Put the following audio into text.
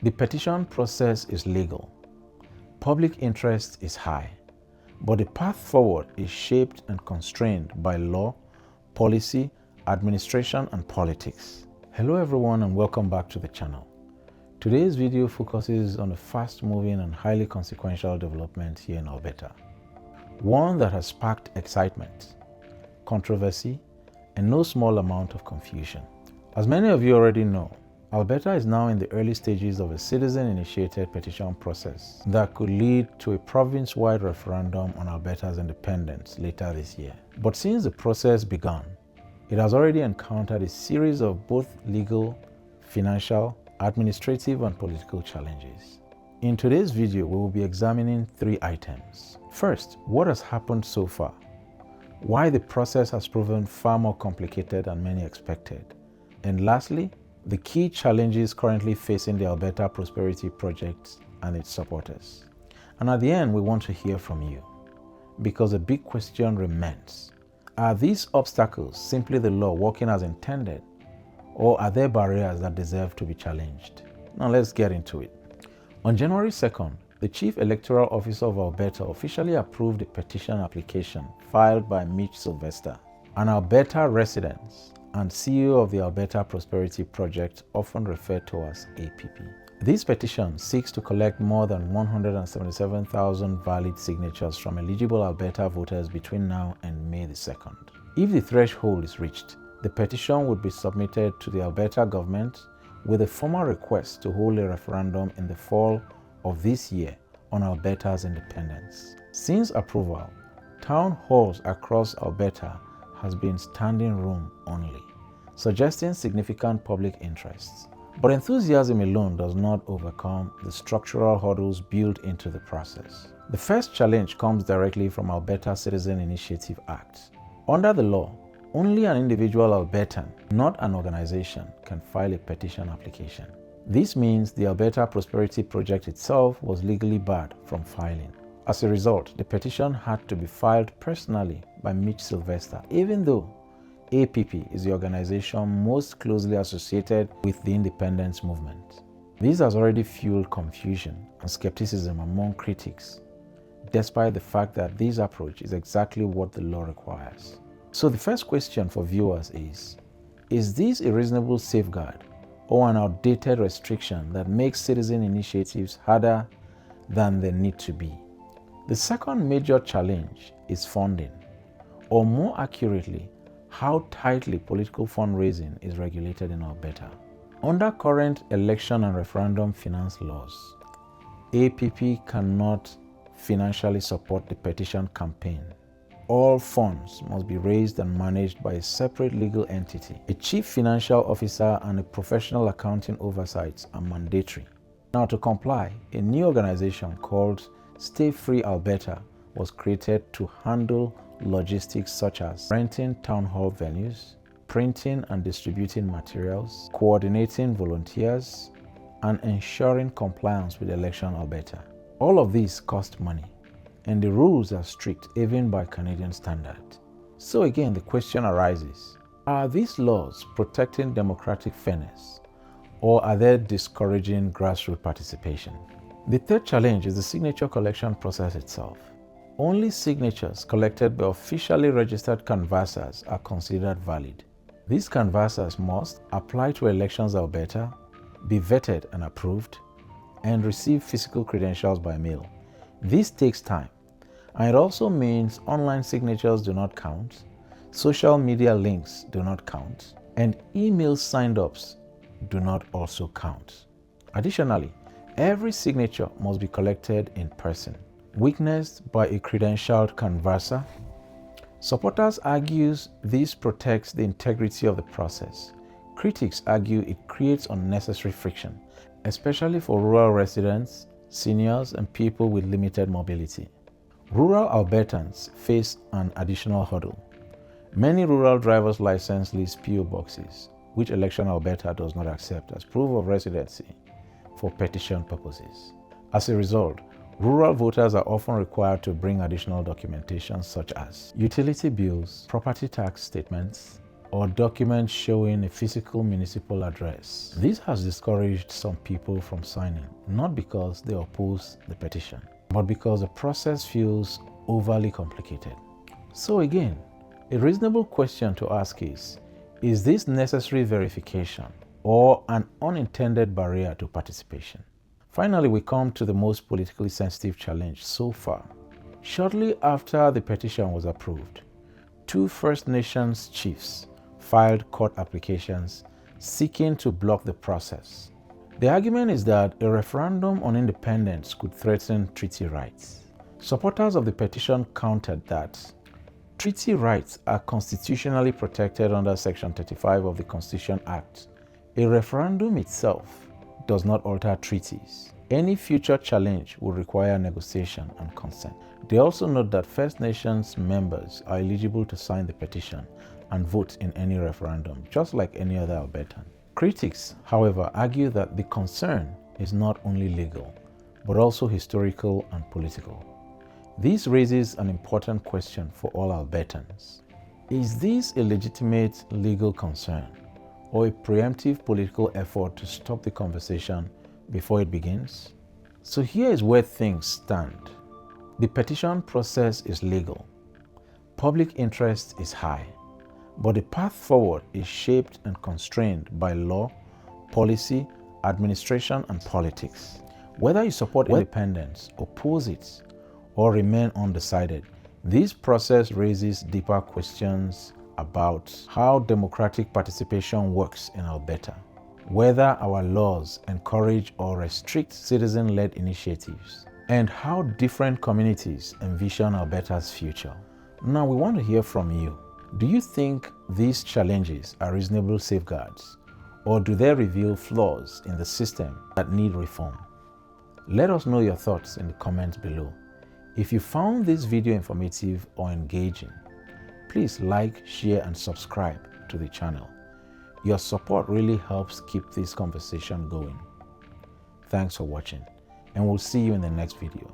The petition process is legal. Public interest is high, but the path forward is shaped and constrained by law, policy, administration, and politics. Hello everyone and welcome back to the channel. Today's video focuses on a fast-moving and highly consequential development here in Alberta. One that has sparked excitement, controversy, and no small amount of confusion. As many of you already know, Alberta is now in the early stages of a citizen-initiated petition process that could lead to a province-wide referendum on Alberta's independence later this year. But since the process began, it has already encountered a series of both legal, financial, administrative, and political challenges. In today's video, we will be examining 3 items. First, what has happened so far? Why the process has proven far more complicated than many expected? And lastly, the key challenges currently facing the Alberta Prosperity Project and its supporters. And at the end, we want to hear from you, because a big question remains. Are these obstacles simply the law working as intended, or are there barriers that deserve to be challenged? Now let's get into it. On January 2nd, the Chief Electoral Officer of Alberta officially approved a petition application filed by Mitch Sylvester, an Alberta resident and CEO of the Alberta Prosperity Project, often referred to as APP. This petition seeks to collect more than 177,000 valid signatures from eligible Alberta voters between now and May the 2nd. If the threshold is reached, the petition would be submitted to the Alberta government with a formal request to hold a referendum in the fall of this year on Alberta's independence. Since approval, town halls across Alberta has been standing room only, suggesting significant public interest. But enthusiasm alone does not overcome the structural hurdles built into the process. The first challenge comes directly from Alberta Citizen Initiative Act. Under the law, only an individual Albertan, not an organization, can file a petition application. This means the Alberta Prosperity Project itself was legally barred from filing. As a result, the petition had to be filed personally by Mitch Sylvester, even though APP is the organization most closely associated with the independence movement. This has already fueled confusion and skepticism among critics, despite the fact that this approach is exactly what the law requires. So the first question for viewers is this a reasonable safeguard or an outdated restriction that makes citizen initiatives harder than they need to be? The second major challenge is funding, or more accurately, how tightly political fundraising is regulated in Alberta. Under current election and referendum finance laws, APP cannot financially support the petition campaign. All funds must be raised and managed by a separate legal entity. A chief financial officer and a professional accounting oversight are mandatory. Now, to comply, a new organization called Stay Free Alberta was created to handle logistics such as renting town hall venues, printing and distributing materials, coordinating volunteers, and ensuring compliance with Election Alberta. All of these cost money, and the rules are strict even by Canadian standards. So again, the question arises, are these laws protecting democratic fairness, or are they discouraging grassroots participation? The third challenge is the signature collection process itself. Only signatures collected by officially registered canvassers are considered valid. These canvassers must apply to Elections Alberta, be vetted and approved, and receive physical credentials by mail. This takes time, and it also means online signatures do not count, social media links do not count, and email sign-ups do not also count. Additionally, every signature must be collected in person, witnessed by a credentialed canvasser. Supporters argue this protects the integrity of the process. Critics argue it creates unnecessary friction, especially for rural residents, seniors, and people with limited mobility. Rural Albertans face an additional hurdle. Many rural driver's license list PO boxes, which Election Alberta does not accept as proof of residency for petition purposes. As a result, rural voters are often required to bring additional documentation such as utility bills, property tax statements, or documents showing a physical municipal address. This has discouraged some people from signing, not because they oppose the petition, but because the process feels overly complicated. So again, a reasonable question to ask is this necessary verification or an unintended barrier to participation? Finally, we come to the most politically sensitive challenge so far. Shortly after the petition was approved, 2 First Nations chiefs filed court applications seeking to block the process. The argument is that a referendum on independence could threaten treaty rights. Supporters of the petition countered that treaty rights are constitutionally protected under Section 35 of the Constitution Act. A referendum itself does not alter treaties. Any future challenge will require negotiation and consent. They also note that First Nations members are eligible to sign the petition and vote in any referendum, just like any other Albertan. Critics, however, argue that the concern is not only legal, but also historical and political. This raises an important question for all Albertans. Is this a legitimate legal concern or a preemptive political effort to stop the conversation before it begins? So here is where things stand. The petition process is legal. Public interest is high, but the path forward is shaped and constrained by law, policy, administration, and politics. Whether you support independence, oppose it, or remain undecided, this process raises deeper questions about how democratic participation works in Alberta, whether our laws encourage or restrict citizen-led initiatives, and how different communities envision Alberta's future. Now, we want to hear from you. Do you think these challenges are reasonable safeguards, or do they reveal flaws in the system that need reform? Let us know your thoughts in the comments below. If you found this video informative or engaging, please like, share, and subscribe to the channel. Your support really helps keep this conversation going. Thanks for watching, and we'll see you in the next video.